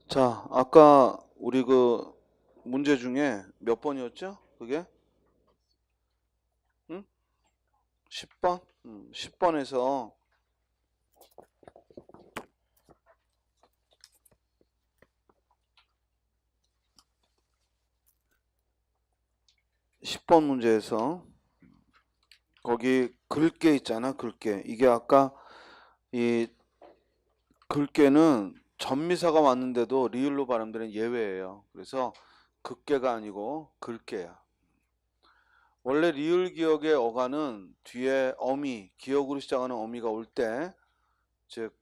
자, 아까 우리 그 문제 중에 몇 번이었죠? 그게? 응? 10번? 10번에서 10번 문제에서 거기 글게 있잖아, 글게. 이게 아까 이 글게는 전미사가 왔는데도 리을로 발음되는 예외예요. 그래서 극게가 아니고 글게야. 원래 리을 기억의 어간은 뒤에 어미, 기억으로 시작하는 어미가 올 때, 즉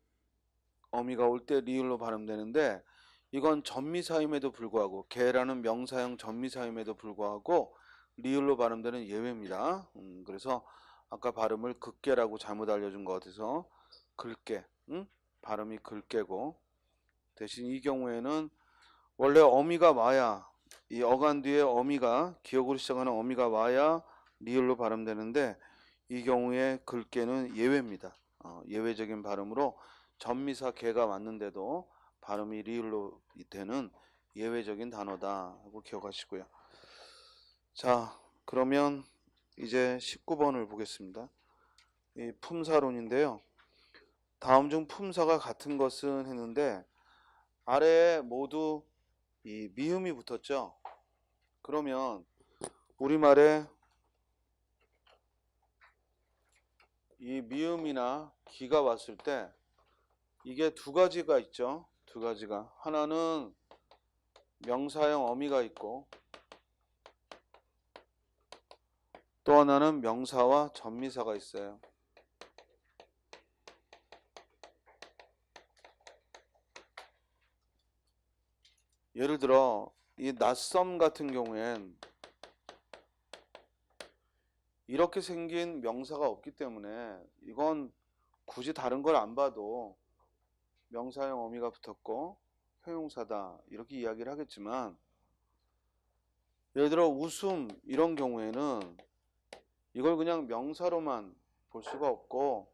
어미가 올 때 리을로 발음되는데 이건 전미사임에도 불구하고 개라는 명사형 전미사임에도 불구하고 리을로 발음되는 예외입니다. 그래서 아까 발음을 극개라고 잘못 알려준 것 같아서 글개, 발음이 글개고 대신 이 경우에는 원래 어미가 와야 이 어간 뒤에 어미가 기억으로 시작하는 어미가 와야 리을로 발음되는데 이 경우에 글개는 예외입니다. 예외적인 발음으로 전미사 개가 왔는데도 발음이 리을로 되는 예외적인 단어다 하고 기억하시고요. 자, 그러면 이제 19번을 보겠습니다. 이 품사론인데요. 다음 중 품사가 같은 것은 했는데 아래에 모두 이 미음이 붙었죠. 그러면 우리말에 이 미음이나 기가 왔을 때 이게 두 가지가 있죠. 두 가지가. 하나는 명사형 어미가 있고 또 하나는 명사와 전미사가 있어요. 예를 들어 이 낯섦 같은 경우엔 이렇게 생긴 명사가 없기 때문에 이건 굳이 다른 걸 안 봐도 명사형 어미가 붙었고 형용사다 이렇게 이야기를 하겠지만 예를 들어 웃음 이런 경우에는 이걸 그냥 명사로만 볼 수가 없고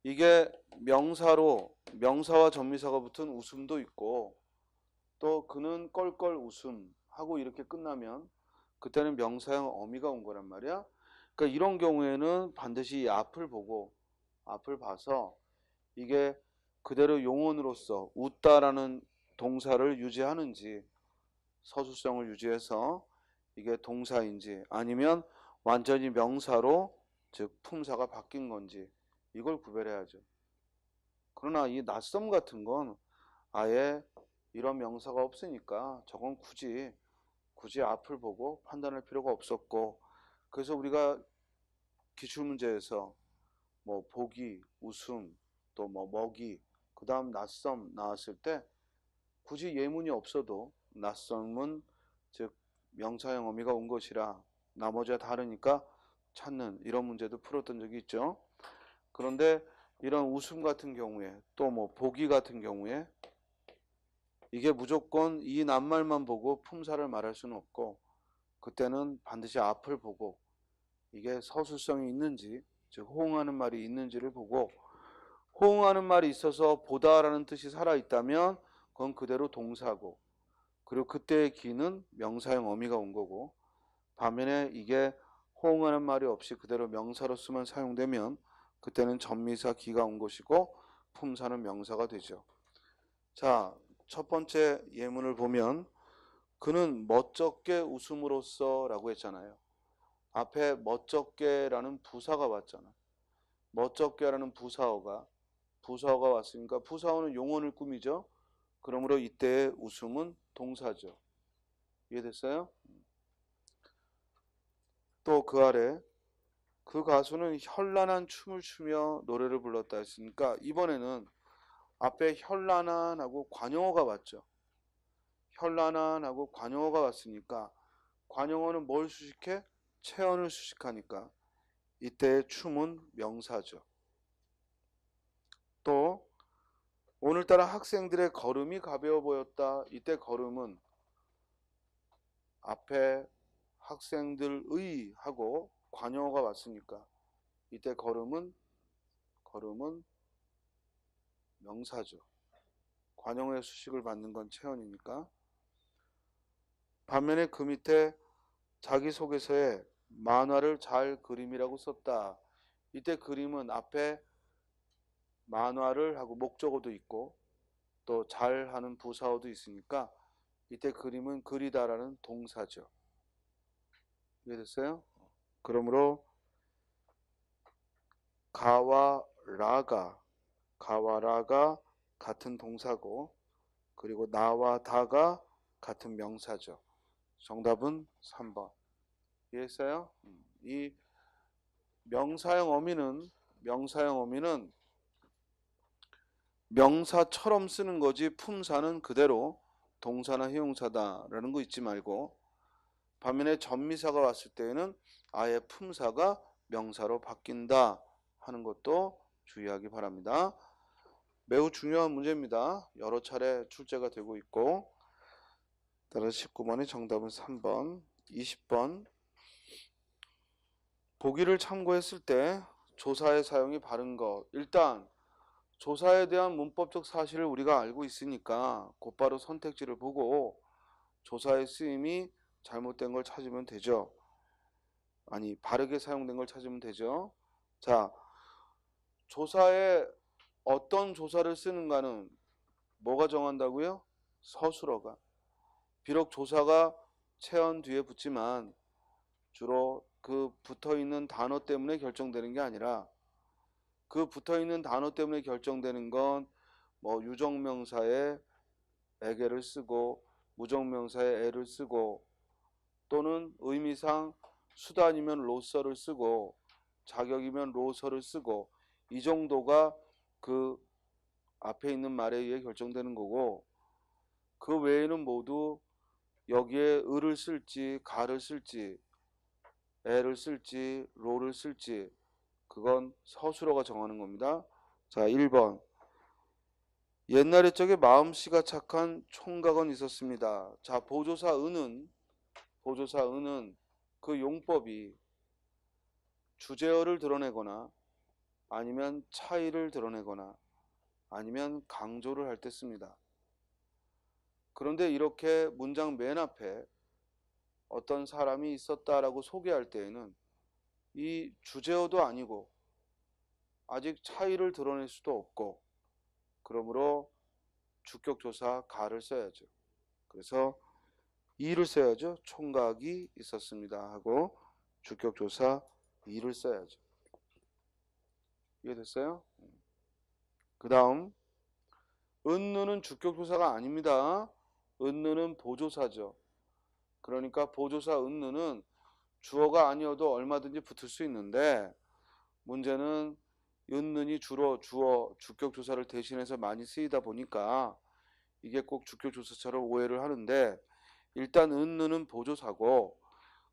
이게 명사로 명사와 전미사가 붙은 웃음도 있고 또 그는 껄껄 웃음 하고 이렇게 끝나면 그때는 명사형 어미가 온 거란 말이야. 그러니까 이런 경우에는 반드시 이 앞을 봐서 이게 그대로 용언으로서 웃다라는 동사를 유지하는지 서술성을 유지해서 이게 동사인지 아니면 완전히 명사로 즉 품사가 바뀐 건지 이걸 구별해야죠. 그러나 이 낯섦 같은 건 아예 이런 명사가 없으니까 저건 굳이 앞을 보고 판단할 필요가 없었고 그래서 우리가 기출문제에서 뭐 보기, 웃음, 또 뭐 먹이, 그 다음 낯섦 나왔을 때 굳이 예문이 없어도 낯섦은 즉 명사형 어미가 온 것이라 나머지와 다르니까 찾는 이런 문제도 풀었던 적이 있죠. 그런데 이런 웃음 같은 경우에 또 뭐 보기 같은 경우에 이게 무조건 이 낱말만 보고 품사를 말할 수는 없고 그때는 반드시 앞을 보고 이게 서술성이 있는지 즉 호응하는 말이 있는지를 보고 호응하는 말이 있어서 보다라는 뜻이 살아있다면 그건 그대로 동사고 그리고 그때의 기는 명사형 어미가 온 거고 반면에 이게 호응하는 말이 없이 그대로 명사로서만 사용되면 그때는 전미사 기가 온 것이고 품사는 명사가 되죠. 자, 첫 번째 예문을 보면 그는 멋쩍게 웃음으로써 라고 했잖아요. 앞에 멋쩍게라는 부사가 왔잖아. 멋쩍게라는 부사어가 왔으니까 부사어는 용언을 꾸미죠. 그러므로 이때의 웃음은 동사죠. 이해됐어요? 또 그 아래 그 가수는 현란한 춤을 추며 노래를 불렀다 했으니까 이번에는 앞에 현란한하고 관용어가 왔죠. 현란한하고 관용어가 왔으니까 관용어는 뭘 수식해? 체언을 수식하니까 이때의 춤은 명사죠. 또 오늘따라 학생들의 걸음이 가벼워 보였다. 이때 걸음은 앞에 학생들의 하고 관용어가 왔으니까 이때 걸음은 명사죠. 관용의 수식을 받는 건 체언이니까. 반면에 그 밑에 자기소개서에 만화를 잘 그림이라고 썼다. 이때 그림은 앞에 만화를 하고 목적어도 있고 또 잘하는 부사어도 있으니까 이때 그림은 그리다라는 동사죠. 이해됐어요? 그러므로 가와 라가 같은 동사고 그리고 나와 다가 같은 명사죠. 정답은 3번. 이해했어요? 이 명사형 어미는 명사처럼 쓰는 거지 품사는 그대로 동사나 형용사다라는 거 잊지 말고, 반면에 전미사가 왔을 때에는 아예 품사가 명사로 바뀐다 하는 것도 주의하기 바랍니다. 매우 중요한 문제입니다. 여러 차례 출제가 되고 있고, 따라서 19번의 정답은 3번. 20번 보기를 참고했을 때 조사의 사용이 바른 것. 일단 조사에 대한 문법적 사실을 우리가 알고 있으니까 곧바로 선택지를 보고 조사의 쓰임이 잘못된 걸 찾으면 되죠. 아니, 바르게 사용된 걸 찾으면 되죠. 자, 조사에 어떤 조사를 쓰는가는 뭐가 정한다고요? 서술어가. 비록 조사가 체언 뒤에 붙지만 주로 그 붙어있는 단어 때문에 결정되는 게 아니라 그 붙어있는 단어 때문에 결정되는 건 뭐 유정명사에 에게를 쓰고 무정명사에 에를 쓰고 또는 의미상 수단이면 로서를 쓰고 자격이면 로서를 쓰고 이 정도가 그 앞에 있는 말에 의해 결정되는 거고, 그 외에는 모두 여기에 을을 쓸지 가를 쓸지 에를 쓸지 로를 쓸지 그건 서술어가 정하는 겁니다. 자, 1번 옛날에 적에 마음씨가 착한 총각은 있었습니다. 자, 보조사 은은 그 용법이 주제어를 드러내거나 아니면 차이를 드러내거나 아니면 강조를 할 때 씁니다. 그런데 이렇게 문장 맨 앞에 어떤 사람이 있었다라고 소개할 때에는 이 주제어도 아니고 아직 차이를 드러낼 수도 없고, 그러므로 주격조사 가를 써야죠. 그래서 이를 써야죠. 총각이 있었습니다 하고 주격조사 이를 써야죠. 이해됐어요? 그 다음 은느는 주격조사가 아닙니다. 은느는 보조사죠. 그러니까 보조사 은느는 주어가 아니어도 얼마든지 붙을 수 있는데, 문제는 은느니 주로 주어 주격조사를 대신해서 많이 쓰이다 보니까 이게 꼭 주격조사처럼 오해를 하는데, 일단 은느는 보조사고,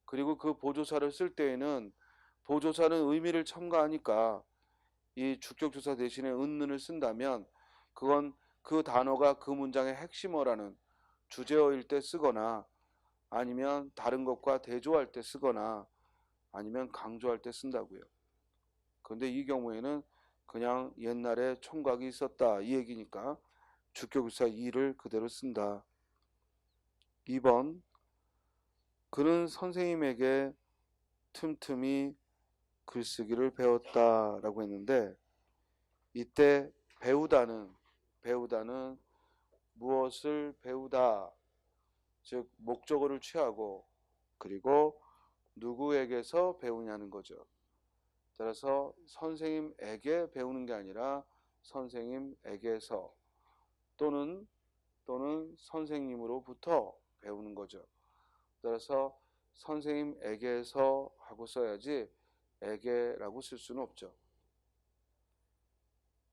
그리고 그 보조사를 쓸 때에는 보조사는 의미를 첨가하니까 이 주격조사 대신에 은느를 쓴다면 그건 그 단어가 그 문장의 핵심어라는 주제어일 때 쓰거나 아니면 다른 것과 대조할 때 쓰거나 아니면 강조할 때 쓴다고요. 그런데 이 경우에는 그냥 옛날에 총각이 있었다 이 얘기니까 주격조사 이를 그대로 쓴다. 2번 그는 선생님에게 틈틈이 글쓰기를 배웠다라고 했는데, 이때 배우다는 무엇을 배우다, 즉 목적어를 취하고 그리고 누구에게서 배우냐는 거죠. 따라서 선생님에게 배우는 게 아니라 선생님에게서 또는 선생님으로부터 배우는 거죠. 따라서 선생님에게서 하고 써야지 에게라고 쓸 수는 없죠.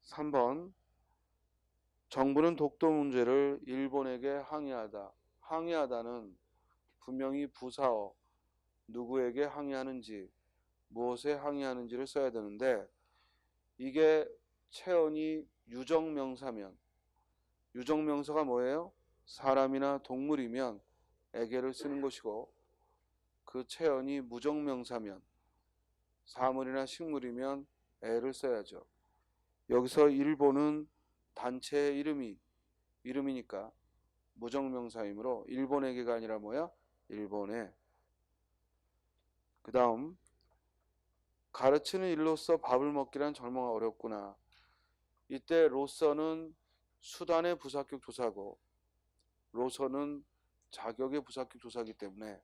3번 정부는 독도 문제를 일본에게 항의하다. 항의하다는 분명히 부사어 누구에게 항의하는지 무엇에 항의하는지를 써야 되는데, 이게 체언이 유정명사면, 유정명사가 뭐예요? 사람이나 동물이면 에게를 쓰는 것이고, 그 체언이 무정명사면 사물이나 식물이면 에를 써야죠. 여기서 일본은 단체의 이름이 이름이니까 무정명사이므로 일본에게가 아니라 뭐야? 일본에. 그 다음 가르치는 일로서 밥을 먹기란 정말 어렵구나. 이때 로서는 수단의 부사격 조사고 로서는 자격의 부사격 조사이기 때문에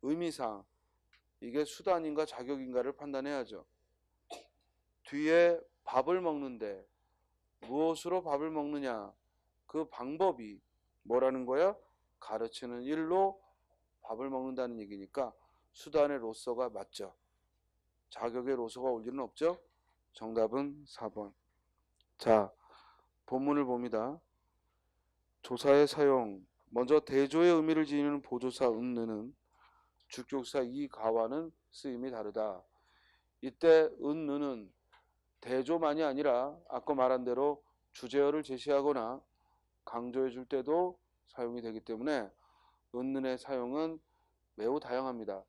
의미상 이게 수단인가 자격인가를 판단해야죠. 뒤에 밥을 먹는데 무엇으로 밥을 먹느냐, 그 방법이 뭐라는 거야? 가르치는 일로 밥을 먹는다는 얘기니까 수단의 로서가 맞죠. 자격의 로서가 올 일은 없죠. 정답은 4번. 자, 본문을 봅니다. 조사의 사용. 먼저 대조의 의미를 지니는 보조사 은느는 주격사 이 가와는 쓰임이 다르다. 이때 은느는 대조만이 아니라 아까 말한 대로 주제어를 제시하거나 강조해 줄 때도 사용이 되기 때문에 은는의 사용은 매우 다양합니다.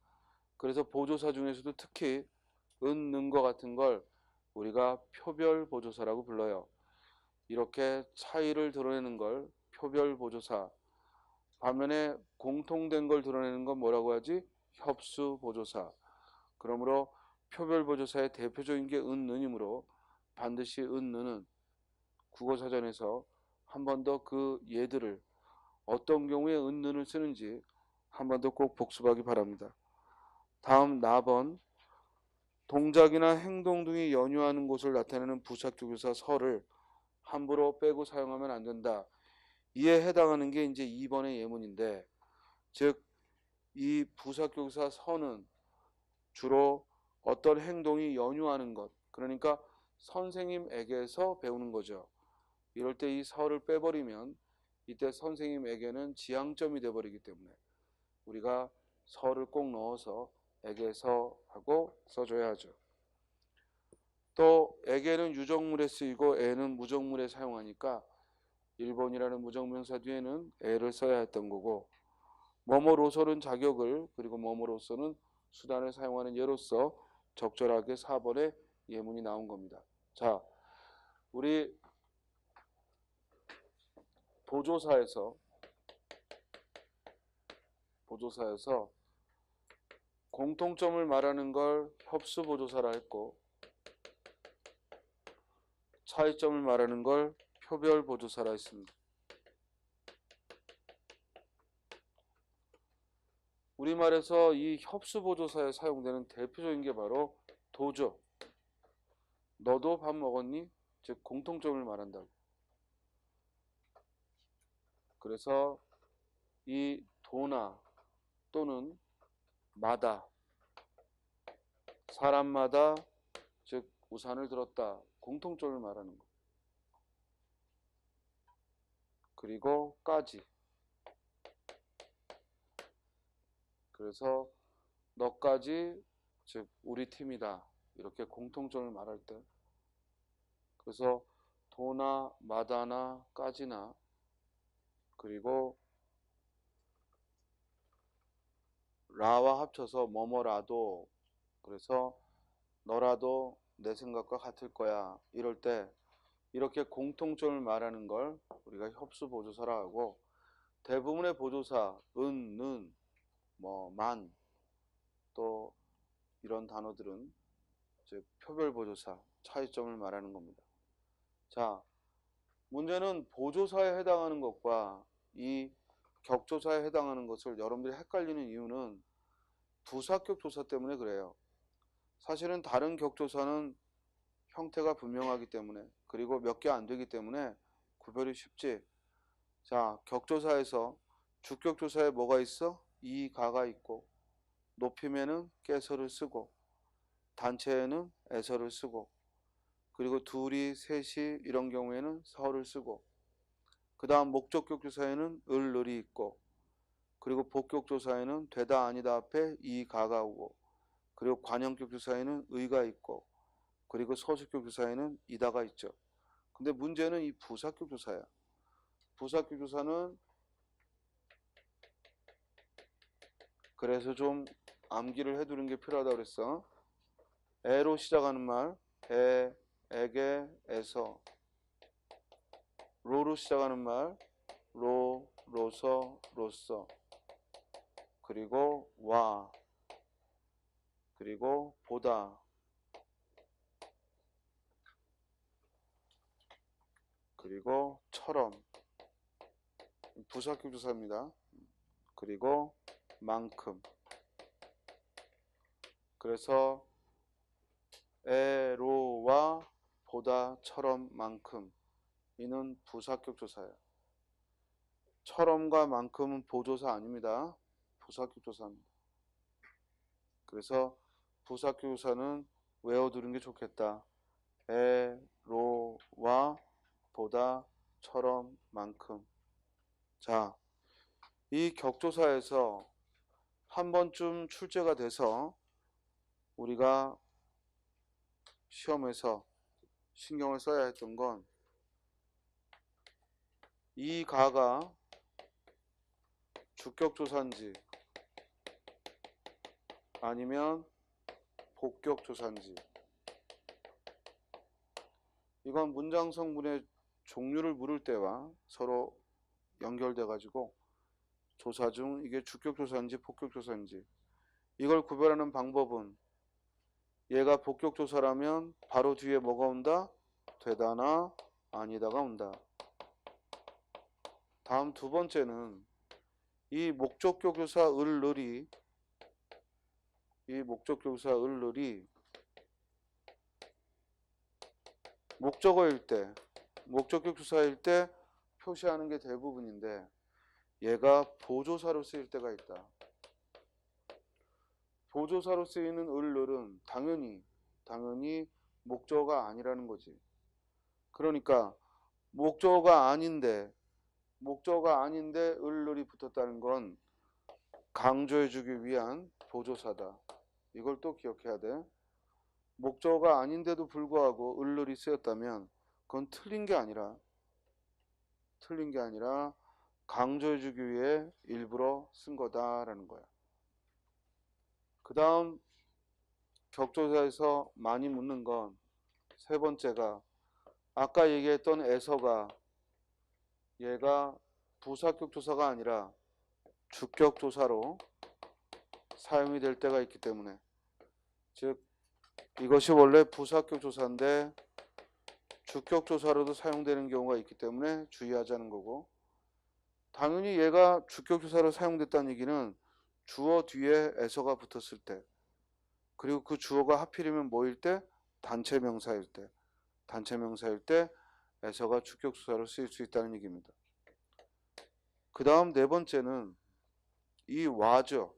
그래서 보조사 중에서도 특히 은는과 같은 걸 우리가 표별 보조사라고 불러요. 이렇게 차이를 드러내는 걸 표별 보조사, 반면에 공통된 걸 드러내는 건 뭐라고 하지? 협수 보조사. 그러므로 표별 보조사의 대표적인 게 은는이므로 반드시 은는은 국어사전에서 한 번 더 그 예들을 어떤 경우에 은는을 쓰는지 한 번 더 꼭 복습하기 바랍니다. 다음 4번 동작이나 행동 등이 연유하는 곳을 나타내는 부사격유사 서를 함부로 빼고 사용하면 안 된다. 이에 해당하는 게 이제 2번의 예문인데, 즉 이 부사격유사 서는 주로 어떤 행동이 연유하는 것, 그러니까 선생님에게서 배우는 거죠. 이럴 때 이 서를 빼버리면 이때 선생님에게는 지향점이 돼버리기 때문에 우리가 서를 꼭 넣어서 에게서 하고 써줘야 하죠. 또 에게는 유정물에 쓰이고 에는 무정물에 사용하니까 1번이라는 무정명사 뒤에는 에를 써야 했던 거고, 뭐뭐로서는 자격을, 그리고 뭐뭐로서는 수단을 사용하는 예로서 적절하게 4번에 예문이 나온 겁니다. 자, 우리 보조사에서 공통점을 말하는 걸 협수보조사라 했고 차이점을 말하는 걸 표별보조사라 했습니다. 우리말에서 이 협수보조사에 사용되는 대표적인 게 바로 도죠. 너도 밥 먹었니? 즉 공통점을 말한다고. 그래서 이 도나 또는 마다, 사람마다, 즉 우산을 들었다, 공통점을 말하는 것. 그리고 까지. 그래서 너까지, 즉 우리 팀이다, 이렇게 공통점을 말할 때, 그래서 도나 마다나 까지나 그리고 라와 합쳐서 뭐뭐라도, 그래서 너라도 내 생각과 같을 거야, 이럴 때 이렇게 공통점을 말하는 걸 우리가 협수보조사라 하고, 대부분의 보조사 은, 는, 뭐 만, 또 이런 단어들은 즉 표별보조사, 차이점을 말하는 겁니다. 자, 문제는 보조사에 해당하는 것과 이 격조사에 해당하는 것을 여러분들이 헷갈리는 이유는 부사격 조사 때문에 그래요. 사실은 다른 격조사는 형태가 분명하기 때문에, 그리고 몇 개 안 되기 때문에 구별이 쉽지. 자, 격조사에서 주격조사에 뭐가 있어? 이, 가가 있고, 높이면은 깨서를 쓰고, 단체에는 에서를 쓰고, 그리고 둘이, 셋이 이런 경우에는 서를 쓰고, 그 다음 목적격조사에는 을, 을이 있고, 그리고 복격조사에는 되다 아니다 앞에 이, 가가 오고, 그리고 관형격조사에는 의가 있고, 그리고 서술격조사에는 이다가 있죠. 근데 문제는 이 부사격조사야. 부사격조사는 그래서 좀 암기를 해두는 게 필요하다고 그랬어. 에로 시작하는 말, 에, 에게, 에서. 로로 시작하는 말, 로, 로서, 로써. 그리고 와, 그리고 보다, 그리고 처럼. 부사격 조사입니다. 그리고 만큼. 그래서 에로와 보다, 처럼, 만큼. 이는 부사격 조사예요. 처럼과 만큼은 보조사 아닙니다. 부사격 조사입니다. 그래서 부사격 조사는 외워두는 게 좋겠다. 에로와 보다, 처럼, 만큼. 자, 이 격조사에서 한 번쯤 출제가 돼서 우리가 시험에서 신경을 써야 했던 건 이 가가 주격조사인지 아니면 복격조사인지. 이건 문장 성분의 종류를 물을 때와 서로 연결돼 가지고 조사 중 이게 주격조사인지 복격조사인지 이걸 구별하는 방법은 얘가 복격조사라면 바로 뒤에 뭐가 온다? 되다나 아니다가 온다. 다음 두 번째는 이 목적격조사 을을이 목적어일 때, 목적격 조사일 때 표시하는 게 대부분인데 얘가 보조사로 쓰일 때가 있다. 보조사로 쓰이는 을은 당연히 목적어가 아니라는 거지. 그러니까 목적어가 아닌데 을이 붙었다는 건 강조해주기 위한 보조사다. 이걸 또 기억해야 돼. 목적어가 아닌데도 불구하고 을이 쓰였다면 그건 틀린 게 아니라 강조해주기 위해 일부러 쓴 거다라는 거야. 그 다음 격조사에서 많이 묻는 건 세 번째가 아까 얘기했던 에서가 얘가 부사격 조사가 아니라 주격 조사로 사용이 될 때가 있기 때문에, 즉 이것이 원래 부사격 조사인데 주격 조사로도 사용되는 경우가 있기 때문에 주의하자는 거고, 당연히 얘가 주격 조사로 사용됐다는 얘기는 주어 뒤에 에서가 붙었을 때, 그리고 그 주어가 하필이면 뭐일 때? 단체 명사일 때 에서가 주격 조사로 쓰일 수 있다는 얘기입니다. 그 다음 네 번째는 이 와죠.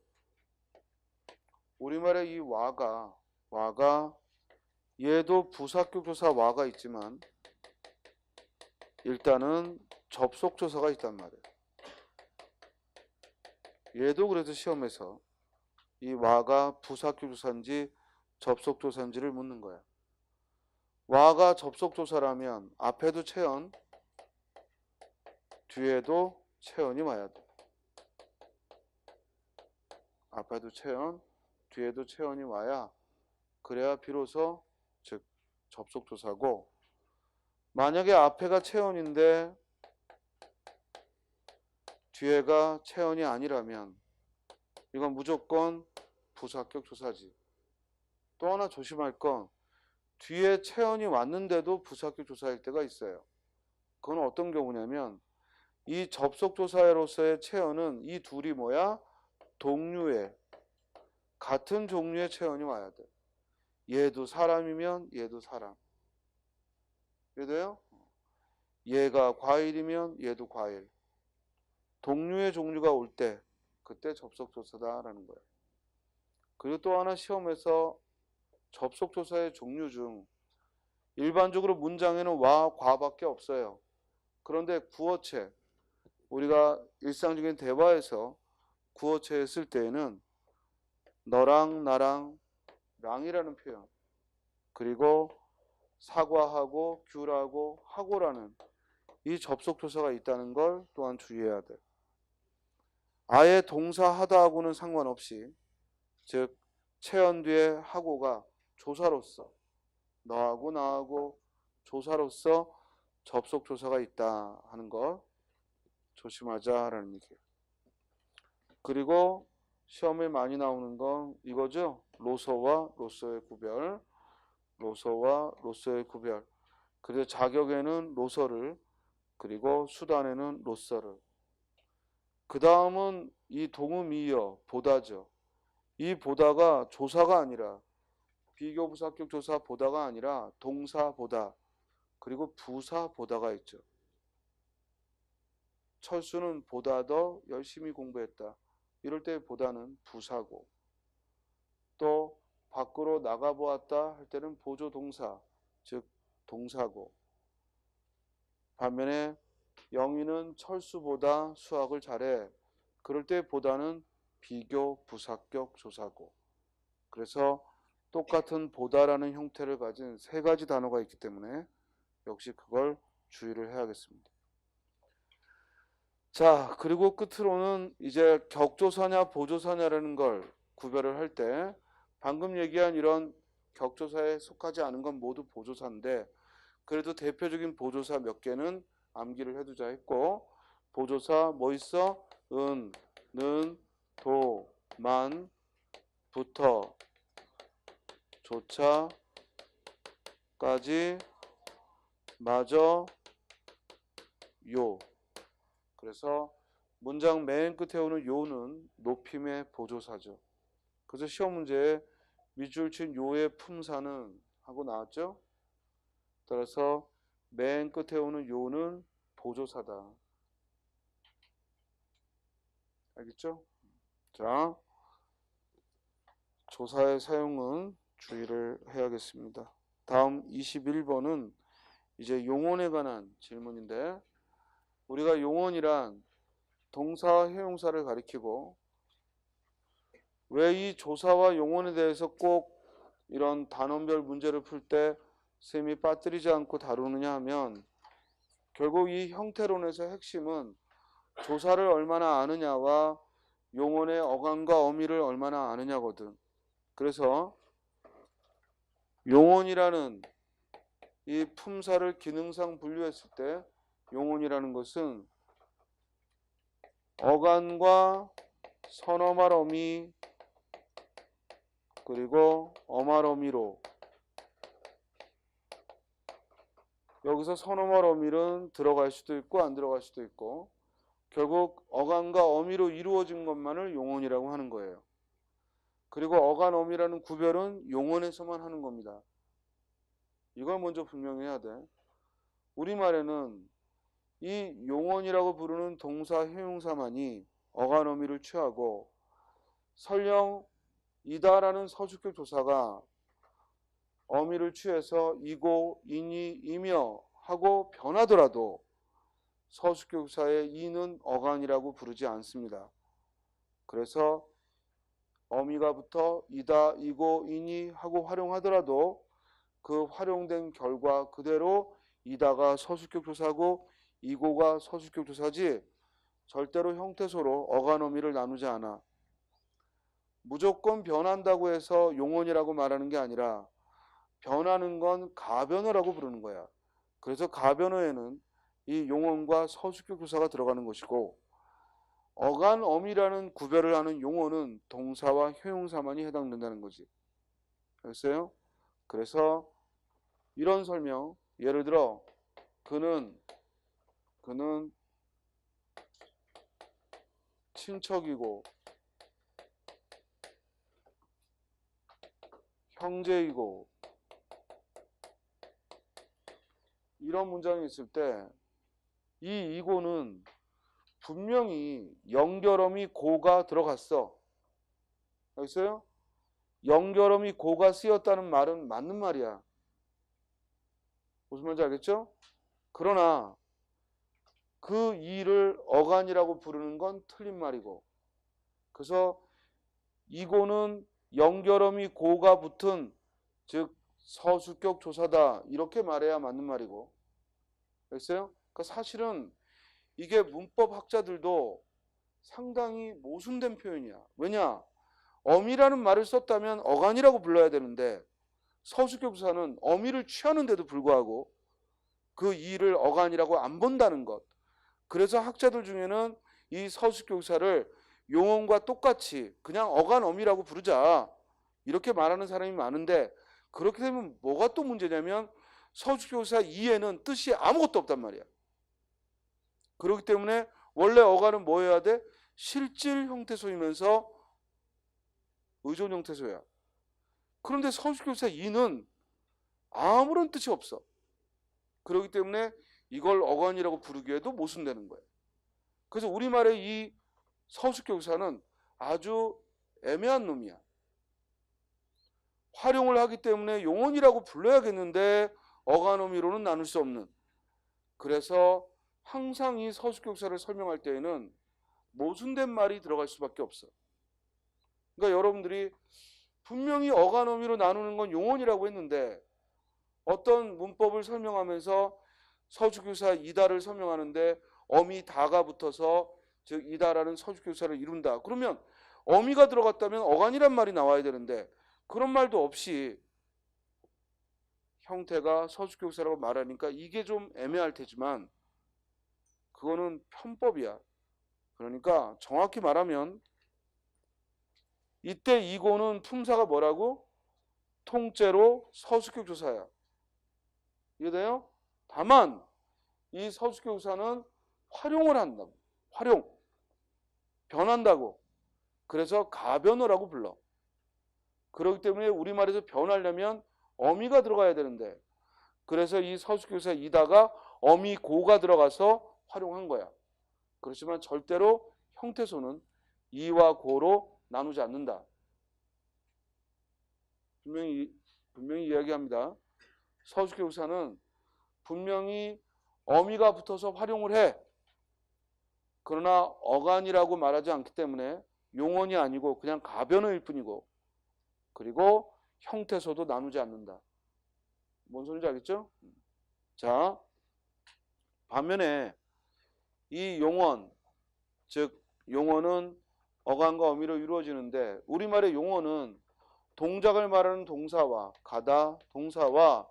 우리말의 이 와가 얘도 부사격 조사 와가 있지만 일단은 접속 조사가 있단 말이에요. 얘도 그래서 시험에서 이 와가 부사격 조사인지 접속 조사인지를 묻는 거야. 와가 접속 조사라면 앞에도 체언, 뒤에도 체언이 와야 돼. 앞에도 체언, 뒤에도 체언이 와야 그래야 비로소 즉 접속 조사고, 만약에 앞에가 체언인데 뒤에가 체언이 아니라면 이건 무조건 부사격 조사지. 또 하나 조심할 건 뒤에 체언이 왔는데도 부사격 조사일 때가 있어요. 그건 어떤 경우냐면 이 접속 조사로서의 체언은 이 둘이 뭐야? 동류의 같은 종류의 체언이 와야 돼. 얘도 사람이면 얘도 사람. 이해돼요? 얘가 과일이면 얘도 과일. 동류의 종류가 올 때 그때 접속 조사다라는 거예요. 그리고 또 하나 시험에서 접속 조사의 종류 중 일반적으로 문장에는 와, 과밖에 없어요. 그런데 구어체, 우리가 일상적인 대화에서 구어체에 쓸 때에는 너랑 나랑 랑이라는 표현, 그리고 사과하고 귤하고 하고라는 이 접속 조사가 있다는 걸 또한 주의해야 돼. 아예 동사 하다하고는 상관없이, 즉 체언 뒤에 하고가 조사로서 너하고 나하고 조사로서 접속 조사가 있다 하는 거 조심하자라는 얘기예요. 그리고 시험에 많이 나오는 건 이거죠. 로서와 로서의 구별. 로서와 로서의 구별. 그래서 자격에는 로서를, 그리고 수단에는 로서를. 그 다음은 이 동음이어 보다죠. 이 보다가 조사가 아니라, 비교부사격 조사 보다가 아니라 동사 보다, 그리고 부사 보다가 있죠. 철수는 보다 더 열심히 공부했다. 이럴 때 보다는 부사고, 또 밖으로 나가보았다 할 때는 보조 동사, 즉 동사고, 반면에 영희는 철수보다 수학을 잘해. 그럴 때 보다는 비교 부사격 조사고. 그래서 똑같은 보다라는 형태를 가진 세 가지 단어가 있기 때문에 역시 그걸 주의를 해야겠습니다. 자, 그리고 끝으로는 이제 격조사냐 보조사냐라는 걸 구별을 할 때, 방금 얘기한 이런 격조사에 속하지 않은 건 모두 보조사인데, 그래도 대표적인 보조사 몇 개는 암기를 해두자 했고, 보조사 뭐 있어? 은, 는, 도, 만, 부터, 조차, 까지, 마저, 요. 그래서 문장 맨 끝에 오는 요는 높임의 보조사죠. 그래서 시험 문제에 밑줄 친 요의 품사는 하고 나왔죠. 따라서 맨 끝에 오는 요는 보조사다. 알겠죠? 자, 조사의 사용은 주의를 해야겠습니다. 다음 21번은 이제 용언에 관한 질문인데, 우리가 용언이란 동사와 형용사를 가리키고, 왜 이 조사와 용언에 대해서 꼭 이런 단원별 문제를 풀 때 쌤이 빠뜨리지 않고 다루느냐 하면, 결국 이 형태론에서 핵심은 조사를 얼마나 아느냐와 용언의 어감과 어미를 얼마나 아느냐거든. 그래서 용언이라는 이 품사를 기능상 분류했을 때, 용언이라는 것은 어간과 선어말 어미, 그리고 어말 어미로, 여기서 선어말 어미는 들어갈 수도 있고 안 들어갈 수도 있고, 결국 어간과 어미로 이루어진 것만을 용언이라고 하는 거예요. 그리고 어간 어미라는 구별은 용언에서만 하는 겁니다. 이걸 먼저 분명히 해야 돼. 우리말에는 이 용언이라고 부르는 동사 형용사만이 어간 어미를 취하고, 설령 이다라는 서술격 조사가 어미를 취해서 이고, 이니, 이며 하고 변하더라도 서술격 조사의 이는 어간이라고 부르지 않습니다. 그래서 어미가 붙어 이다, 이고, 이니 하고 활용하더라도 그 활용된 결과 그대로 이다가 서술격 조사고 이고가 서술격 조사지, 절대로 형태소로 어간 어미를 나누지 않아. 무조건 변한다고 해서 용언이라고 말하는 게 아니라, 변하는 건 가변어라고 부르는 거야. 그래서 가변어에는 이 용언과 서술격 조사가 들어가는 것이고, 어간 어미라는 구별을 하는 용언은 동사와 형용사만이 해당된다는 거지. 알겠어요? 그래서 이런 설명, 예를 들어 그는 친척이고 형제이고, 이런 문장이 있을 때 이 이고는 분명히 연결어미 고가 들어갔어. 알겠어요? 연결어미 고가 쓰였다는 말은 맞는 말이야. 무슨 말인지 알겠죠? 그러나 그 이를 어간이라고 부르는 건 틀린 말이고, 그래서 이고는 연결어미 고가 붙은, 즉 서술격 조사다, 이렇게 말해야 맞는 말이고. 알겠어요? 그러니까 사실은 이게 문법 학자들도 상당히 모순된 표현이야. 왜냐? 어미라는 말을 썼다면 어간이라고 불러야 되는데, 서술격 조사는 어미를 취하는데도 불구하고 그 이를 어간이라고 안 본다는 것. 그래서 학자들 중에는 이 서술교사를 용언과 똑같이 그냥 어간어미라고 부르자 이렇게 말하는 사람이 많은데, 그렇게 되면 뭐가 또 문제냐면 서술교사 이에는 뜻이 아무것도 없단 말이야. 그렇기 때문에 원래 어간은 뭐 해야 돼? 실질 형태소이면서 의존 형태소야. 그런데 서술교사 이는 아무런 뜻이 없어. 그렇기 때문에 이걸 어간이라고 부르기에도 모순되는 거예요. 그래서 우리말의 이 서술교사는 아주 애매한 놈이야. 활용을 하기 때문에 용언이라고 불러야겠는데 어간어미로는 나눌 수 없는. 그래서 항상 이 서술교사를 설명할 때에는 모순된 말이 들어갈 수밖에 없어. 그러니까 여러분들이 분명히 어간어미로 나누는 건 용언이라고 했는데, 어떤 문법을 설명하면서 서술교사 이다를 설명하는데 어미 다가 붙어서 즉 이다라는 서술교사를 이룬다. 그러면 어미가 들어갔다면 어간이란 말이 나와야 되는데 그런 말도 없이 형태가 서술교사라고 말하니까 이게 좀 애매할 테지만 그거는 편법이야. 그러니까 정확히 말하면 이때 이고는 품사가 뭐라고? 통째로 서술교 조사야. 이해돼요? 다만 이 서술교 조사는 활용을 한다고. 활용. 변한다고. 그래서 가변어라고 불러. 그렇기 때문에 우리말에서 변하려면 어미가 들어가야 되는데, 그래서 이 서술교사 이다가 어미 고가 들어가서 활용한 거야. 그렇지만 절대로 형태소는 이와 고로 나누지 않는다. 분명히 이야기합니다. 서술교사는 분명히 어미가 붙어서 활용을 해. 그러나 어간이라고 말하지 않기 때문에 용언이 아니고 그냥 가변어일 뿐이고, 그리고 형태소도 나누지 않는다. 뭔 소리인지 알겠죠? 자, 반면에 이 용언, 즉 용언은 어간과 어미로 이루어지는데, 우리말의 용언은 동작을 말하는 동사와 가다, 동사와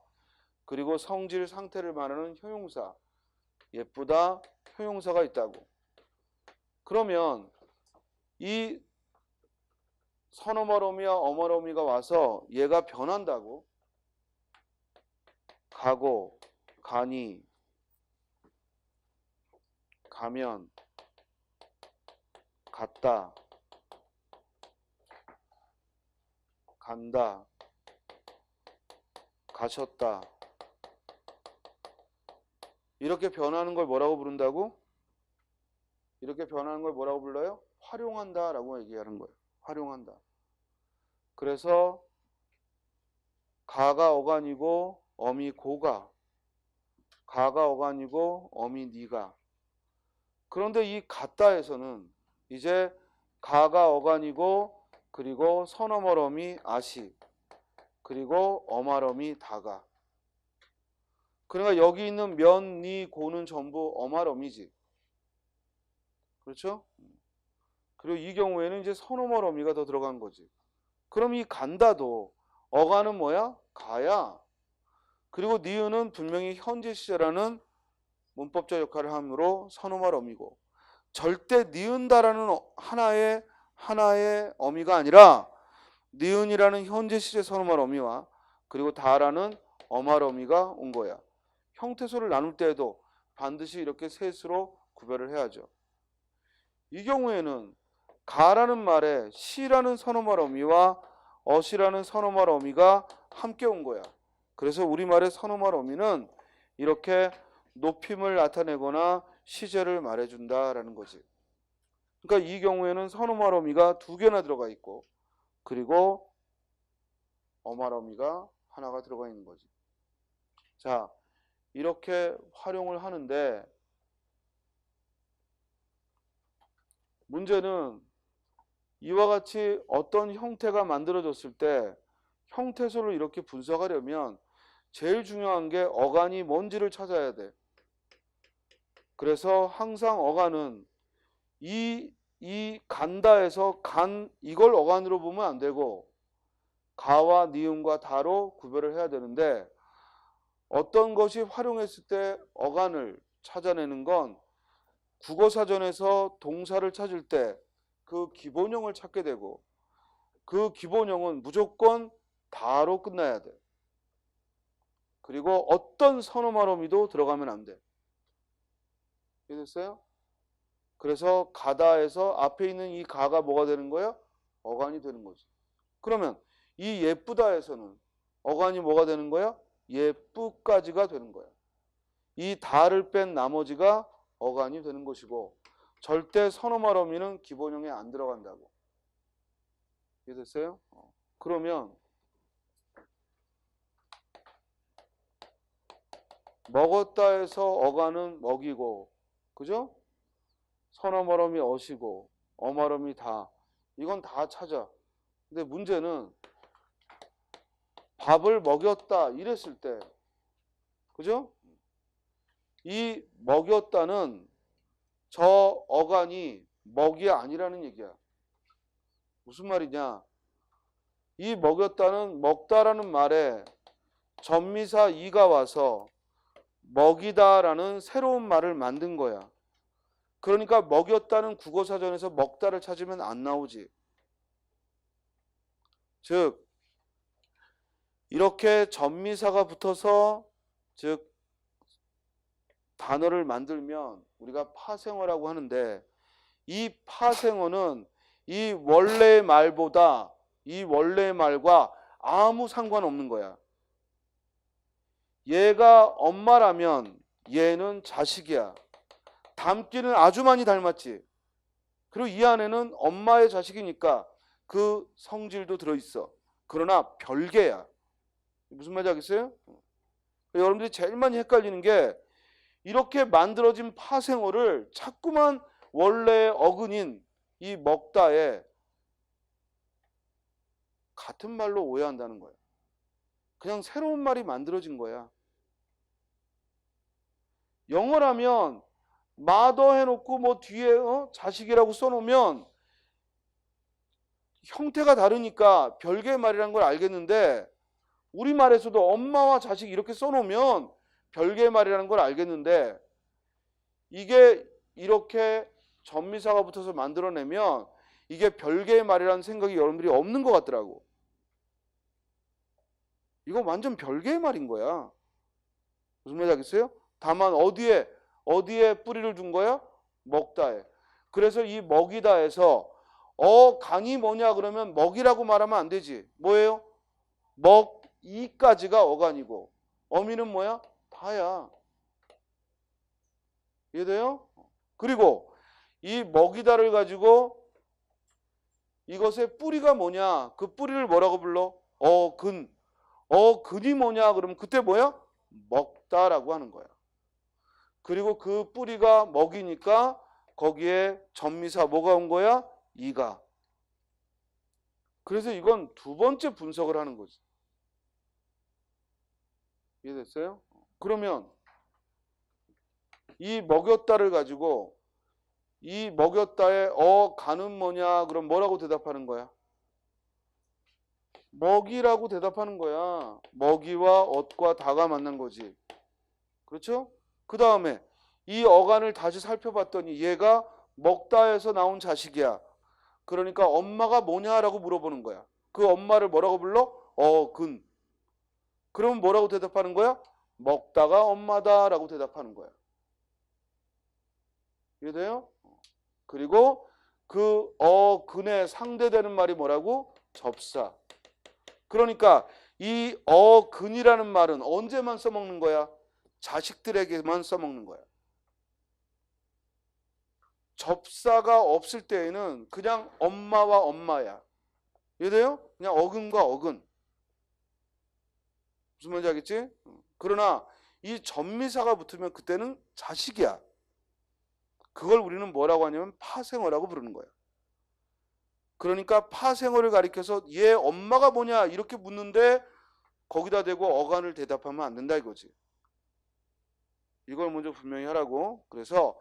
그리고 성질, 상태를 말하는 형용사, 예쁘다, 형용사가 있다고. 그러면 이 선어머러미와 어머러미가 와서 얘가 변한다고. 가고, 가니, 가면, 갔다, 간다, 가셨다. 이렇게 변하는 걸 뭐라고 부른다고? 이렇게 변하는 걸 뭐라고 불러요? 활용한다 라고 얘기하는 거예요. 활용한다. 그래서 가가 어간이고 어미 고가, 가가 어간이고 어미 니가. 그런데 이 갔다에서는 이제 가가 어간이고 그리고 선어머러미 아시, 그리고 어마러미 다가. 그러니까 여기 있는 면, 니, 고는 전부 어마러미지. 그렇죠? 그리고 이 경우에는 이제 선어머러미가 더 들어간 거지. 그럼 이 간다도 어간은 뭐야? 가야. 그리고 니은은 분명히 현재 시제라는 문법적 역할을 하므로 선어머러미고, 절대 니은다라는 하나의 어미가 아니라 니은이라는 현재 시제 선어머러미와 그리고 다라는 어마러미가 온 거야. 형태소를 나눌 때에도 반드시 이렇게 셋으로 구별을 해야죠. 이 경우에는 가라는 말에 시라는 선어말어미와 어시라는 선어말어미가 함께 온 거야. 그래서 우리말의 선어말어미는 이렇게 높임을 나타내거나 시제를 말해준다라는 거지. 그러니까 이 경우에는 선어말어미가 두 개나 들어가 있고, 그리고 어말어미가 하나가 들어가 있는 거지. 자, 이렇게 활용을 하는데, 문제는 이와 같이 어떤 형태가 만들어졌을 때 형태소를 이렇게 분석하려면 제일 중요한 게 어간이 뭔지를 찾아야 돼. 그래서 항상 어간은 이 간다에서 이걸 어간으로 보면 안 되고 가와 니은과 다로 구별을 해야 되는데, 어떤 것이 활용했을 때 어간을 찾아내는 건 국어사전에서 동사를 찾을 때 그 기본형을 찾게 되고 그 기본형은 무조건 다로 끝나야 돼. 그리고 어떤 선어말어미도 들어가면 안 돼. 이해됐어요? 그래서 가다에서 앞에 있는 이 가가 뭐가 되는 거야? 어간이 되는 거지. 그러면 이 예쁘다에서는 어간이 뭐가 되는 거야? 예쁘까지가 되는 거야. 이 다를 뺀 나머지가 어간이 되는 것이고 절대 선어말 어미는 기본형에 안 들어간다고. 이해됐어요? 그러면 먹었다에서 어간은 먹이고, 그죠? 선어말 어미 어시고 어말 어미 다. 이건 다 찾아. 근데 문제는 밥을 먹였다 이랬을 때, 그죠? 이 먹였다는 저 어간이 먹이 아니라는 얘기야. 무슨 말이냐? 이 먹였다는 먹다라는 말에 전미사 이가 와서 먹이다라는 새로운 말을 만든 거야. 그러니까 먹였다는 국어사전에서 먹다를 찾으면 안 나오지. 즉 이렇게 전미사가 붙어서 즉 단어를 만들면 우리가 파생어라고 하는데 이 파생어는 이 원래의 말보다 이 원래의 말과 아무 상관없는 거야. 얘가 엄마라면 얘는 자식이야. 닮기는 아주 많이 닮았지. 그리고 이 안에는 엄마의 자식이니까 그 성질도 들어있어. 그러나 별개야. 무슨 말인지 알겠어요? 여러분들이 제일 많이 헷갈리는 게 이렇게 만들어진 파생어를 자꾸만 원래의 어근인 이 먹다에 같은 말로 오해한다는 거예요. 그냥 새로운 말이 만들어진 거야. 영어라면 마더 해놓고 뭐 뒤에 자식이라고 써놓으면 형태가 다르니까 별개의 말이라는 걸 알겠는데 우리말에서도 엄마와 자식 이렇게 써놓으면 별개의 말이라는 걸 알겠는데 이게 이렇게 전미사가 붙어서 만들어내면 이게 별개의 말이라는 생각이 여러분들이 없는 것 같더라고. 이거 완전 별개의 말인 거야. 무슨 말인지 알겠어요? 다만 어디에 뿌리를 둔 거야? 먹다에. 그래서 이 먹이다에서 간이 뭐냐 그러면 먹이라고 말하면 안 되지. 뭐예요? 먹이까지가 어간이고 어미는 뭐야? 다야. 이해돼요? 그리고 이 먹이다를 가지고 이것의 뿌리가 뭐냐? 그 뿌리를 뭐라고 불러? 어근. 어근이 뭐냐? 그러면 그때 뭐야? 먹다라고 하는 거야. 그리고 그 뿌리가 먹이니까 거기에 전미사 뭐가 온 거야? 이가. 그래서 이건 두 번째 분석을 하는 거지. 이해됐어요? 그러면 이 먹였다를 가지고 이 먹였다에 간은 뭐냐? 그럼 뭐라고 대답하는 거야? 먹이라고 대답하는 거야. 먹이와 엇과 다가 만난 거지. 그렇죠? 그 다음에 이 어간을 다시 살펴봤더니 얘가 먹다에서 나온 자식이야. 그러니까 엄마가 뭐냐라고 물어보는 거야. 그 엄마를 뭐라고 불러? 어근. 그러면 뭐라고 대답하는 거야? 먹다가 엄마다라고 대답하는 거야. 이해돼요? 그리고 그 어근에 상대되는 말이 뭐라고? 접사. 그러니까 이 어근이라는 말은 언제만 써먹는 거야? 자식들에게만 써먹는 거야. 접사가 없을 때에는 그냥 엄마와 엄마야. 이해돼요? 그냥 어근과 어근. 무슨 말인지 알겠지? 그러나 이 전미사가 붙으면 그때는 자식이야. 그걸 우리는 뭐라고 하냐면 파생어라고 부르는 거야. 그러니까 파생어를 가리켜서 얘 엄마가 뭐냐 이렇게 묻는데 거기다 대고 어간을 대답하면 안 된다 이거지. 이걸 먼저 분명히 하라고. 그래서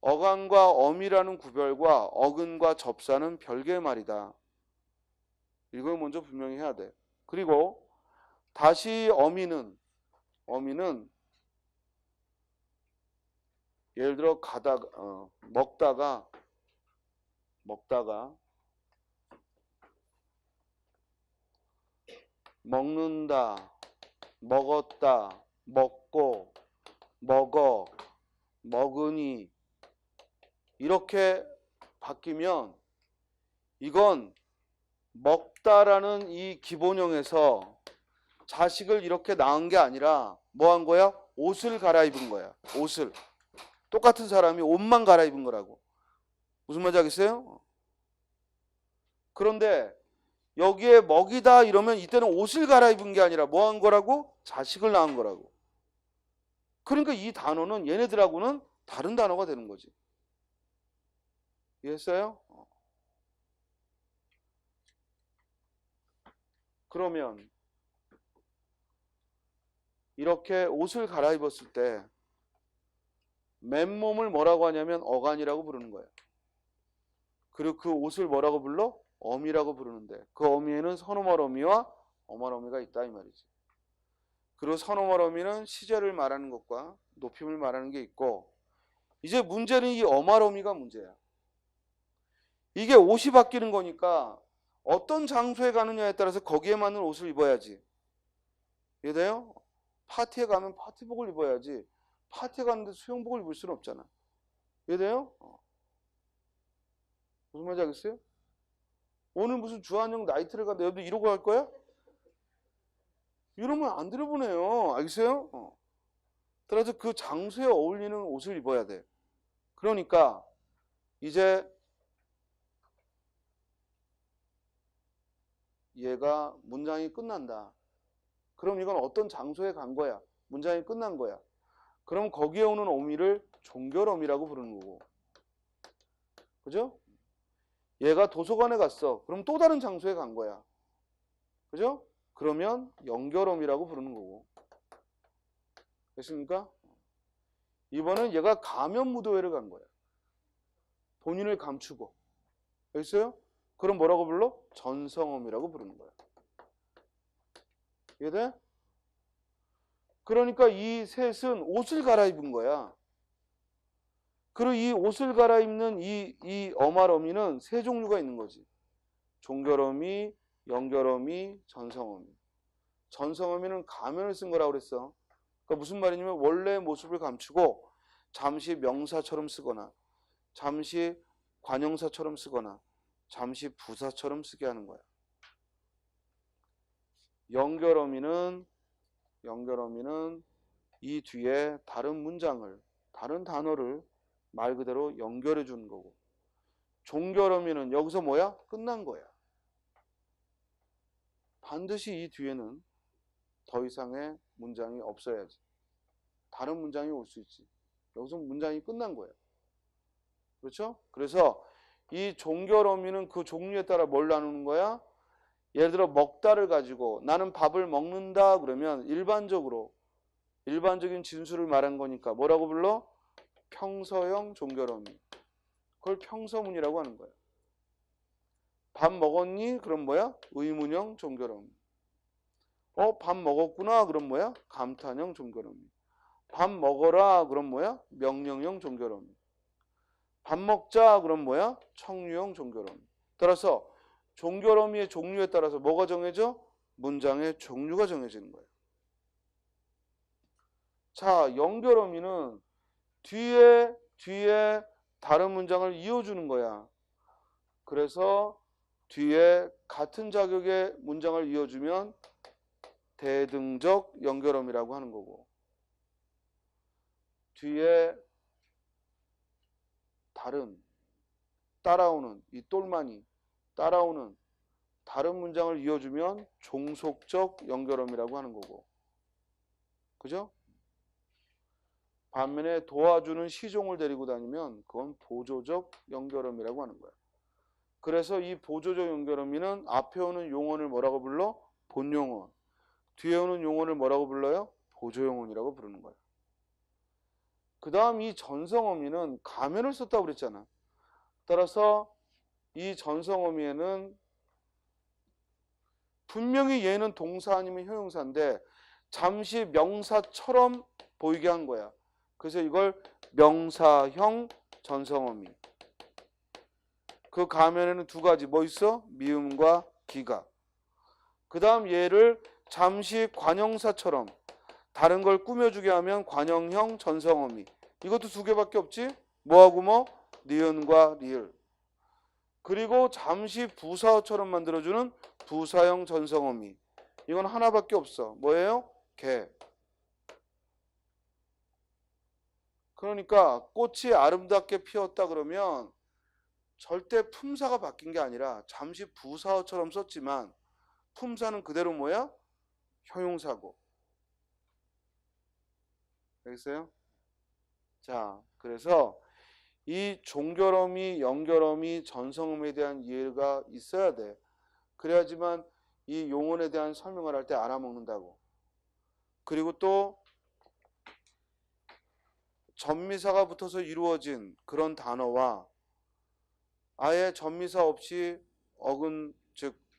어간과 어미라는 구별과 어근과 접사는 별개의 말이다. 이걸 먼저 분명히 해야 돼. 그리고 다시 어미는 어미는 예를 들어 먹다가 먹는다, 먹었다, 먹고, 먹어, 먹으니 이렇게 바뀌면 이건 먹다라는 이 기본형에서 자식을 이렇게 낳은 게 아니라 뭐 한 거야? 옷을 갈아입은 거야. 옷을. 똑같은 사람이 옷만 갈아입은 거라고. 무슨 말인지 알겠어요? 그런데 여기에 먹이다 이러면 이때는 옷을 갈아입은 게 아니라 뭐 한 거라고? 자식을 낳은 거라고. 그러니까 이 단어는 얘네들하고는 다른 단어가 되는 거지. 이해했어요? 그러면 이렇게 옷을 갈아입었을 때 맨몸을 뭐라고 하냐면 어간이라고 부르는 거예요. 그리고 그 옷을 뭐라고 불러? 어미라고 부르는데 그 어미에는 선어말 어미와 어말 어미가 있다 이 말이지. 그리고 선어말 어미는 시제를 말하는 것과 높임을 말하는 게 있고 이제 문제는 이 어말 어미가 문제야. 이게 옷이 바뀌는 거니까 어떤 장소에 가느냐에 따라서 거기에 맞는 옷을 입어야지. 이해돼요? 파티에 가면 파티복을 입어야지. 파티에 갔는데 수영복을 입을 수는 없잖아. 이해돼요? 무슨 말인지 알겠어요? 오늘 무슨 주한영 나이트를 갔는데 여러분들 이러고 갈 거야? 이러면 안 들여보내요. 알겠어요? 따라서 그 장소에 어울리는 옷을 입어야 돼. 그러니까 이제 얘가 문장이 끝난다. 그럼 이건 어떤 장소에 간 거야? 문장이 끝난 거야. 그럼 거기에 오는 어미를 종결어미라고 부르는 거고. 그죠? 얘가 도서관에 갔어. 그럼 또 다른 장소에 간 거야. 그죠? 그러면 연결어미라고 부르는 거고. 됐습니까? 이번엔 얘가 가면무도회를 간 거야. 본인을 감추고. 됐어요? 그럼 뭐라고 불러? 전성어미라고 부르는 거야. 이해돼? 그러니까 이 셋은 옷을 갈아입은 거야. 그리고 이 옷을 갈아입는 이 어말어미는 세 종류가 있는 거지. 종결어미, 연결어미, 전성어미. 전성어미는 가면을 쓴 거라고 그랬어. 그러니까 무슨 말이냐면 원래의 모습을 감추고 잠시 명사처럼 쓰거나 잠시 관형사처럼 쓰거나 잠시 부사처럼 쓰게 하는 거야. 연결어미는 이 뒤에 다른 문장을, 다른 단어를 말 그대로 연결해 주는 거고. 종결어미는 여기서 뭐야? 끝난 거야. 반드시 이 뒤에는 더 이상의 문장이 없어야지. 다른 문장이 올 수 있지. 여기서 문장이 끝난 거야. 그렇죠? 그래서 이 종결어미는 그 종류에 따라 뭘 나누는 거야? 예를 들어 먹다를 가지고 나는 밥을 먹는다 그러면 일반적인 진수를 말한 거니까 뭐라고 불러? 평서형 종결어미. 그걸 평서문이라고 하는 거야. 밥 먹었니? 그럼 뭐야? 의문형 종결어미. 밥 먹었구나? 그럼 뭐야? 감탄형 종결어미. 밥 먹어라? 그럼 뭐야? 명령형 종결어미. 밥 먹자? 그럼 뭐야? 청유형 종결어미. 따라서 종결어미의 종류에 따라서 뭐가 정해져? 문장의 종류가 정해지는 거예요. 자, 연결어미는 뒤에 다른 문장을 이어주는 거야. 그래서 뒤에 같은 자격의 문장을 이어주면 대등적 연결어미라고 하는 거고, 뒤에 따라오는 이 똘마니 따라오는 다른 문장을 이어주면 종속적 연결어미라고 하는 거고. 그죠? 반면에 도와주는 시종을 데리고 다니면 그건 보조적 연결어미라고 하는 거야. 그래서 이 보조적 연결어미는 앞에 오는 용언을 뭐라고 불러? 본용언. 뒤에 오는 용언을 뭐라고 불러요? 보조용언이라고 부르는 거야. 그 다음 이 전성어미는 가면을 썼다고 그랬잖아. 따라서 이 전성어미에는 분명히 얘는 동사 아니면 형용사인데 잠시 명사처럼 보이게 한 거야. 그래서 이걸 명사형 전성어미. 그 가면에는 두 가지 뭐 있어? 미음과 기가. 그 다음 얘를 잠시 관형사처럼 다른 걸 꾸며주게 하면 관형형 전성어미. 이것도 두 개밖에 없지? 뭐하고 뭐? 니은과 리을. 그리고 잠시 부사어처럼 만들어주는 부사형 전성어미. 이건 하나밖에 없어. 뭐예요? 개. 그러니까 꽃이 아름답게 피었다 그러면 절대 품사가 바뀐 게 아니라 잠시 부사어처럼 썼지만 품사는 그대로 뭐야? 형용사고. 알겠어요? 자, 그래서 이 종결어미, 연결어미, 전성음에 대한 이해가 있어야 돼. 그래야지만 이 용언에 대한 설명을 할 때 알아먹는다고. 그리고 또 전미사가 붙어서 이루어진 그런 단어와 아예 전미사 없이 어근, 즉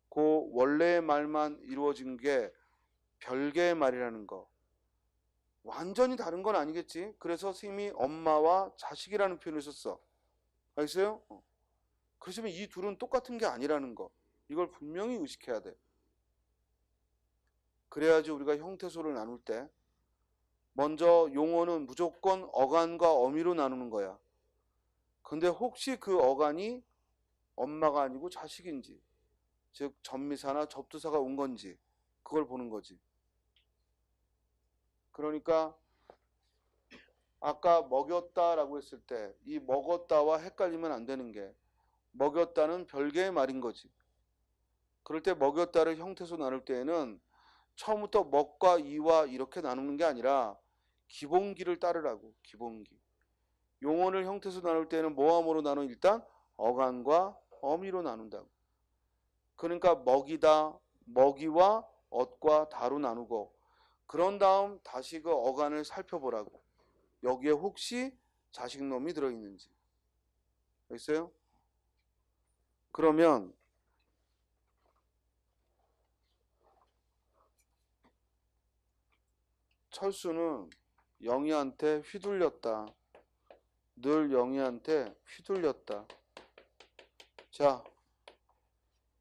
그 원래의 말만 이루어진 게 별개의 말이라는 거. 완전히 다른 건 아니겠지. 그래서 스님이 엄마와 자식이라는 표현을 썼어. 알겠어요? 그렇지만 이 둘은 똑같은 게 아니라는 거. 이걸 분명히 의식해야 돼. 그래야지 우리가 형태소를 나눌 때 먼저 용어는 무조건 어간과 어미로 나누는 거야. 근데 혹시 그 어간이 엄마가 아니고 자식인지, 즉 전미사나 접두사가 온 건지 그걸 보는 거지. 그러니까 아까 먹였다라고 했을 때 이 먹었다와 헷갈리면 안 되는 게 먹였다는 별개의 말인 거지. 그럴 때 먹였다를 형태소 나눌 때에는 처음부터 먹과 이와 이렇게 나누는 게 아니라 기본기를 따르라고. 기본기. 용어를 형태소 나눌 때는 뭐와 뭐로 나눠? 일단 어간과 어미로 나눈다고. 그러니까 먹이다, 먹이와 엇과 다로 나누고 그런 다음 다시 그 어간을 살펴보라고. 여기에 혹시 자식놈이 들어있는지. 알겠어요? 그러면 철수는 영희한테 휘둘렸다. 늘 영희한테 휘둘렸다. 자,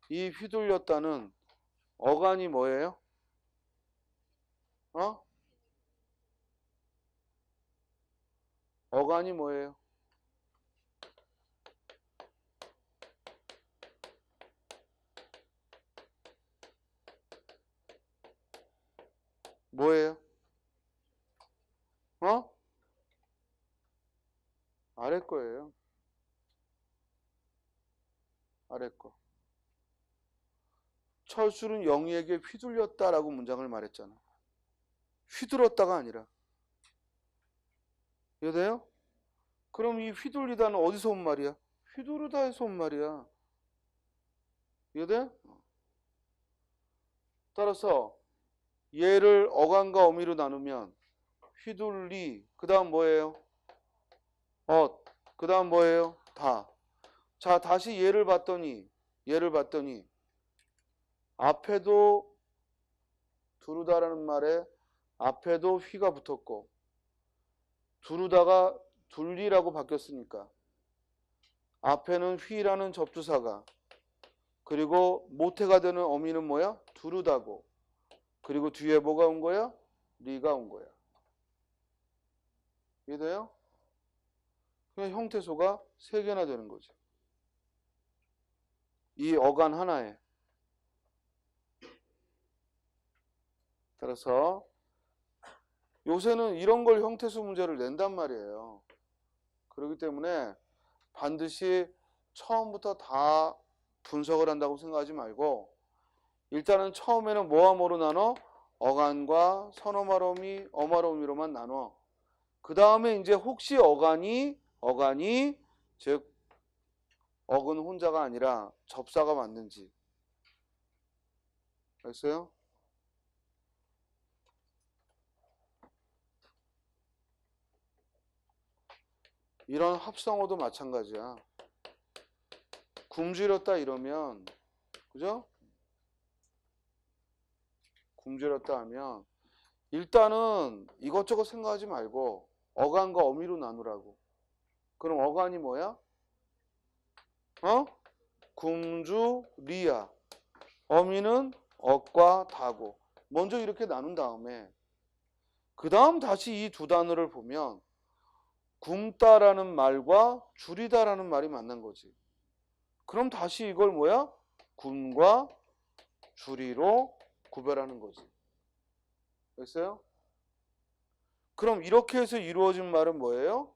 이 휘둘렸다는 어간이 뭐예요? 어간이 뭐예요? 뭐예요? 아래 거예요. 아래 거. 철수는 영희에게 휘둘렸다라고 문장을 말했잖아. 휘둘렀다가 아니라. 이해돼요? 그럼 이 휘둘리다는 어디서 온 말이야? 휘두르다에서 온 말이야. 이해돼? 따라서 얘를 어간과 어미로 나누면 휘둘리, 그 다음 뭐예요? 그 다음 뭐예요? 다. 자, 다시 얘를 봤더니 앞에도 두르다라는 말에 앞에도 휘가 붙었고 두르다가 둘리라고 바뀌었으니까 앞에는 휘라는 접두사가 그리고 모태가 되는 어미는 뭐야? 두르다고 그리고 뒤에 뭐가 온 거야? 리가 온 거야. 이해돼요? 그냥 형태소가 3개나 되는 거지. 이 어간 하나에. 따라서 요새는 이런 걸 형태소 문제를 낸단 말이에요. 그렇기 때문에 반드시 처음부터 다 분석을 한다고 생각하지 말고 일단은 처음에는 뭐와 뭐로 나눠? 어간과 선어말어미, 어말어미로만 나눠. 그 다음에 이제 혹시 어간이 즉 어근 혼자가 아니라 접사가 맞는지. 알겠어요? 이런 합성어도 마찬가지야. 굶주렸다 이러면 그죠? 굶주렸다 하면 일단은 이것저것 생각하지 말고 어간과 어미로 나누라고. 그럼 어간이 뭐야? 굶주리야. 어미는 억과 다고. 먼저 이렇게 나눈 다음에 그 다음 다시 이 두 단어를 보면 굶다라는 말과 줄이다라는 말이 만난 거지. 그럼 다시 이걸 뭐야? 굶과 줄이로 구별하는 거지. 됐어요? 그럼 이렇게 해서 이루어진 말은 뭐예요?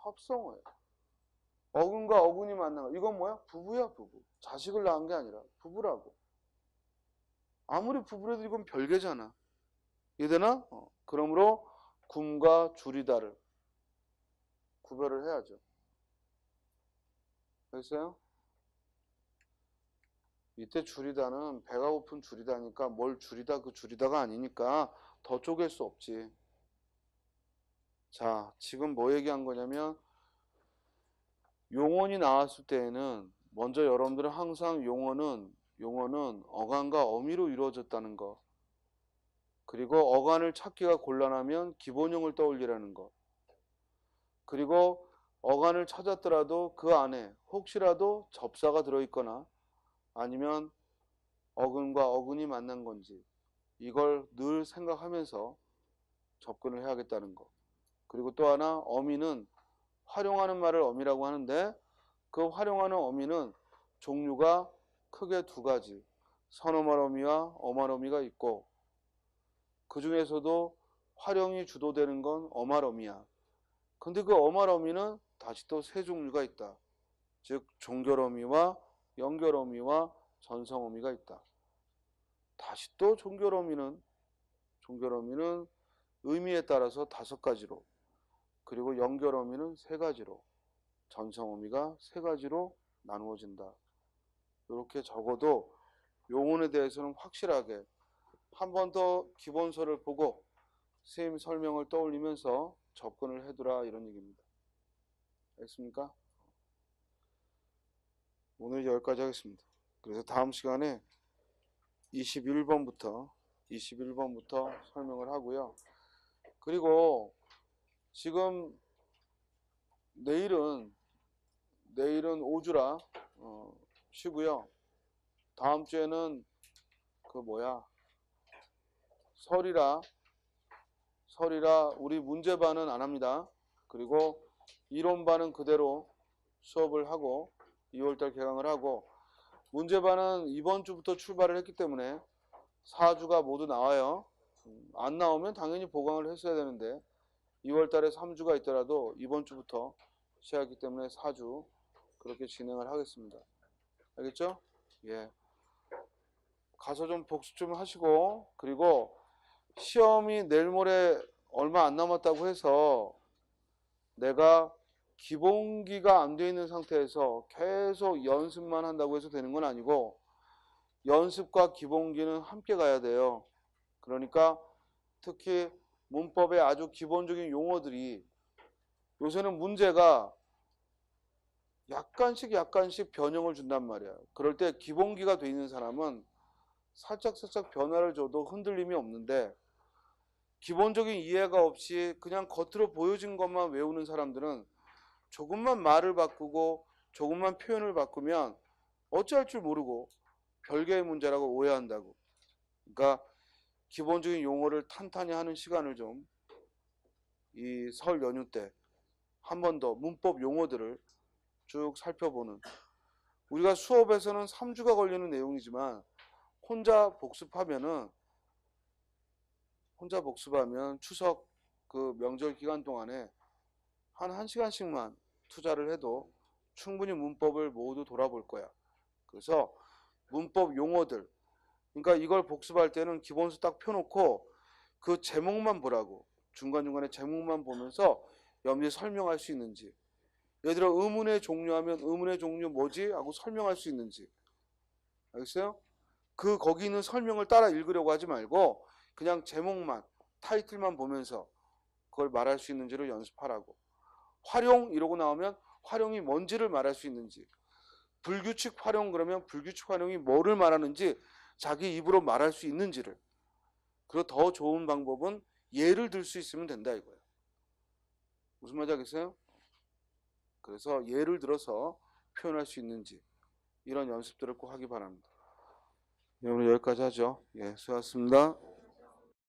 합성어예요. 어근과 어근이 만난 거. 이건 뭐야? 부부야, 부부. 자식을 낳은 게 아니라 부부라고. 아무리 부부라도 이건 별개잖아. 이해되나? 그러므로 굶과 줄이다를 구별을 해야죠. 됐어요? 이때 줄이다는 배가 고픈 줄이다니까 뭘 줄이다 그 줄이다가 아니니까 더 쪼갤 수 없지. 자, 지금 뭐 얘기한 거냐면 용언이 나왔을 때에는 먼저 여러분들은 항상 용언은 어간과 어미로 이루어졌다는 거. 그리고 어간을 찾기가 곤란하면 기본형을 떠올리라는 거. 그리고 어간을 찾았더라도 그 안에 혹시라도 접사가 들어있거나 아니면 어근과 어근이 만난 건지 이걸 늘 생각하면서 접근을 해야겠다는 거. 그리고 또 하나 어미는 활용하는 말을 어미라고 하는데 그 활용하는 어미는 종류가 크게 두 가지. 선어말 어미와 어말 어미가 있고 그 중에서도 활용이 주도되는 건 어말 어미야. 근데 그 어말 어미는 다시 또 세 종류가 있다. 즉 종결 어미와 연결 어미와 전성 어미가 있다. 다시 또 종결 어미는 의미에 따라서 5가지로 그리고 연결 어미는 3가지로 전성 어미가 3가지로 나누어진다. 이렇게 적어도 용언에 대해서는 확실하게 한 번 더 기본서를 보고 선생님 설명을 떠올리면서 접근을 해두라 이런 얘기입니다. 알겠습니까? 오늘 여기까지 하겠습니다. 그래서 다음 시간에 21번부터 설명을 하고요. 그리고 지금 내일은 오주라 쉬고요. 다음 주에는 설이라 우리 문제반은 안 합니다. 그리고 이론반은 그대로 수업을 하고 2월달 개강을 하고 문제반은 이번 주부터 출발을 했기 때문에 4주가 모두 나와요. 안 나오면 당연히 보강을 했어야 되는데 2월달에 3주가 있더라도 이번 주부터 시작하기 때문에 4주 그렇게 진행을 하겠습니다. 알겠죠? 예. 가서 좀 복습 좀 하시고 그리고 시험이 내일 모레 얼마 안 남았다고 해서 내가 기본기가 안 돼 있는 상태에서 계속 연습만 한다고 해서 되는 건 아니고 연습과 기본기는 함께 가야 돼요. 그러니까 특히 문법의 아주 기본적인 용어들이 요새는 문제가 약간씩 변형을 준단 말이야. 그럴 때 기본기가 돼 있는 사람은 살짝 변화를 줘도 흔들림이 없는데 기본적인 이해가 없이 그냥 겉으로 보여진 것만 외우는 사람들은 조금만 말을 바꾸고 조금만 표현을 바꾸면 어찌할 줄 모르고 별개의 문제라고 오해한다고. 그러니까 기본적인 용어를 탄탄히 하는 시간을 좀 이 설 연휴 때 한 번 더 문법 용어들을 쭉 살펴보는 우리가 수업에서는 3주가 걸리는 내용이지만 혼자 복습하면 추석 그 명절 기간 동안에 한 1시간씩만 투자를 해도 충분히 문법을 모두 돌아볼 거야. 그래서 문법 용어들 그러니까 이걸 복습할 때는 기본서 딱 펴놓고 그 제목만 보라고. 중간중간에 제목만 보면서 여러분들이 설명할 수 있는지 예를 들어 의문의 종류하면 의문의 종류 뭐지? 하고 설명할 수 있는지 알겠어요? 거기 있는 설명을 따라 읽으려고 하지 말고 그냥 제목만 타이틀만 보면서 그걸 말할 수 있는지를 연습하라고. 활용 이러고 나오면 활용이 뭔지를 말할 수 있는지 불규칙 활용 그러면 불규칙 활용이 뭐를 말하는지 자기 입으로 말할 수 있는지를. 그리고 더 좋은 방법은 예를 들 수 있으면 된다 이거예요. 무슨 말인지 알겠어요? 그래서 예를 들어서 표현할 수 있는지 이런 연습들을 꼭 하기 바랍니다. 네, 오늘 여기까지 하죠. 예, 수고하셨습니다.